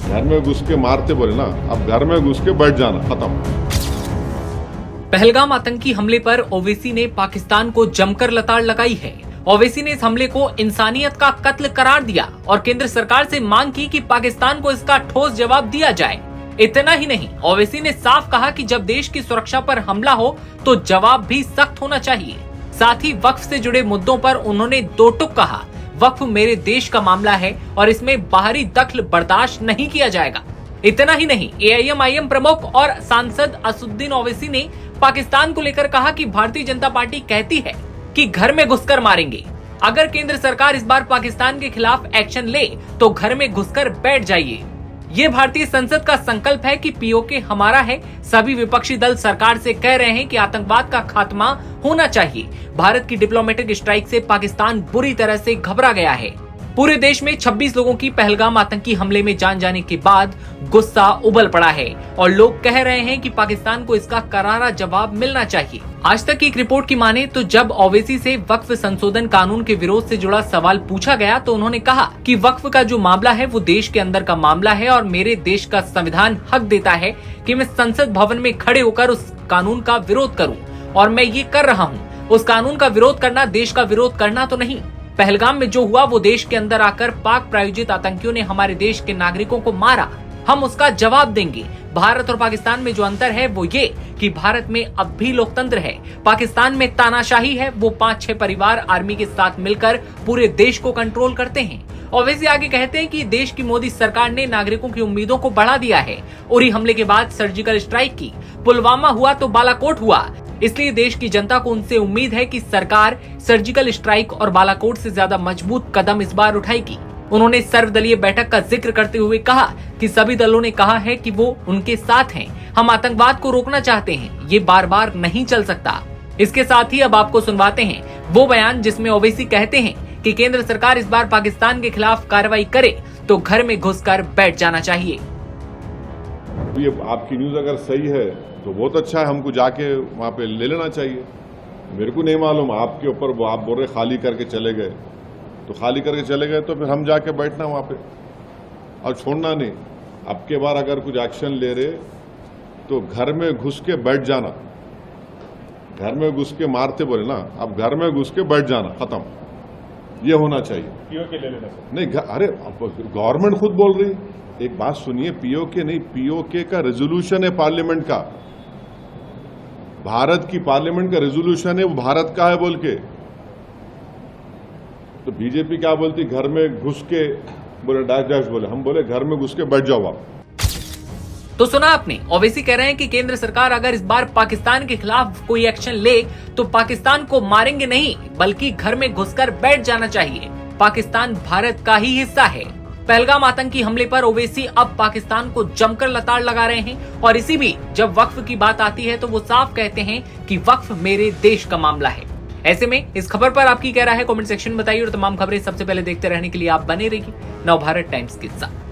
घर में घुस के मारते बोले ना, अब घर में घुस के बैठ जाना, खत्म। पहलगाम आतंकी हमले पर ओवैसी ने पाकिस्तान को जमकर लताड़ लगाई है। ओवैसी ने इस हमले को इंसानियत का कत्ल करार दिया और केंद्र सरकार से मांग की कि पाकिस्तान को इसका ठोस जवाब दिया जाए। इतना ही नहीं, ओवैसी ने साफ कहा कि जब देश की सुरक्षा पर हमला हो तो जवाब भी सख्त होना चाहिए। साथ ही वक्फ से जुड़े मुद्दों पर उन्होंने दो टूक कहा, वक्फ मेरे देश का मामला है और इसमें बाहरी दखल बर्दाश्त नहीं किया जाएगा। इतना ही नहीं, एआईएमआईएम प्रमुख और सांसद असदुद्दीन ओवैसी ने पाकिस्तान को लेकर कहा कि भारतीय जनता पार्टी कहती है कि घर में घुसकर मारेंगे। अगर केंद्र सरकार इस बार पाकिस्तान के खिलाफ एक्शन ले तो घर में घुसकर बैठ जाइए। ये भारतीय संसद का संकल्प है कि पीओके हमारा है। सभी विपक्षी दल सरकार से कह रहे हैं कि आतंकवाद का खात्मा होना चाहिए। भारत की डिप्लोमेटिक स्ट्राइक से पाकिस्तान बुरी तरह से घबरा गया है। पूरे देश में 26 लोगों की पहलगाम आतंकी हमले में जान जाने के बाद गुस्सा उबल पड़ा है और लोग कह रहे हैं कि पाकिस्तान को इसका करारा जवाब मिलना चाहिए। आज तक की एक रिपोर्ट की माने तो जब ओवैसी से वक्फ संशोधन कानून के विरोध से जुड़ा सवाल पूछा गया तो उन्होंने कहा कि वक्फ का जो मामला है वो देश के अंदर का मामला है और मेरे देश का संविधान हक देता है कि मैं संसद भवन में खड़े होकर उस कानून का विरोध करूं और मैं ये कर रहा हूं। उस कानून का विरोध करना देश का विरोध करना तो नहीं। पहलगाम में जो हुआ वो देश के अंदर आकर पाक प्रायोजित आतंकियों ने हमारे देश के नागरिकों को मारा, हम उसका जवाब देंगे। भारत और पाकिस्तान में जो अंतर है वो ये कि भारत में अब भी लोकतंत्र है, पाकिस्तान में तानाशाही है। वो 5-6 परिवार आर्मी के साथ मिलकर पूरे देश को कंट्रोल करते हैं। ओवैसी आगे कहते हैं कि देश की मोदी सरकार ने नागरिकों की उम्मीदों को बढ़ा दिया है। उरी हमले के बाद सर्जिकल स्ट्राइक की, पुलवामा हुआ तो बालाकोट हुआ, इसलिए देश की जनता को उनसे उम्मीद है कि सरकार सर्जिकल स्ट्राइक और बालाकोट से ज्यादा मजबूत कदम इस बार उठाएगी। उन्होंने सर्वदलीय बैठक का जिक्र करते हुए कहा कि सभी दलों ने कहा है कि वो उनके साथ हैं। हम आतंकवाद को रोकना चाहते हैं, ये बार बार नहीं चल सकता। इसके साथ ही अब आपको सुनवाते हैं वो बयान जिसमें ओवैसी कहते हैं कि केंद्र सरकार इस बार पाकिस्तान के खिलाफ कार्रवाई करे तो घर में घुसकर बैठ जाना चाहिए। ये आपकी न्यूज अगर सही है तो बहुत अच्छा है, हमको जाके वहाँ पे ले लेना चाहिए। मेरे को नहीं मालूम आपके ऊपर, वो आप बोल रहे खाली करके चले गए, तो खाली करके चले गए तो फिर हम जाके बैठना वहाँ पे और छोड़ना नहीं। अब के बार अगर कुछ एक्शन ले रहे तो घर में घुस के बैठ जाना, घर में घुस के मारते बोले ना, अब घर में घुस के बैठ जाना, खत्म। ये होना चाहिए। पीओके ले लेना नहीं, अरे गवर्नमेंट खुद बोल रही। एक बात सुनिए, पीओके नहीं, पीओके का रेजोल्यूशन है पार्लियामेंट का, भारत की पार्लियामेंट का रेजोल्यूशन है, वो भारत का है बोल के। तो बीजेपी क्या बोलती, घर में घुस के बोले डैश डैश बोले, हम बोले घर में घुस के बैठ जाओ आप। तो सुना आपने, ओवैसी कह रहे हैं कि केंद्र सरकार अगर इस बार पाकिस्तान के खिलाफ कोई एक्शन ले तो पाकिस्तान को मारेंगे नहीं बल्कि घर में घुसकर बैठ जाना चाहिए। पाकिस्तान भारत का ही हिस्सा है। पहलगाम आतंकी हमले पर ओवैसी अब पाकिस्तान को जमकर लताड़ लगा रहे हैं और इसी बीच जब वक्फ की बात आती है तो वो साफ कहते हैं कि वक्फ मेरे देश का मामला है। ऐसे में इस खबर पर आपकी क्या राय है, कमेंट सेक्शन में बताइए और तमाम खबरें सबसे पहले देखते रहने के लिए आप बने रहिए नवभारत टाइम्स के साथ।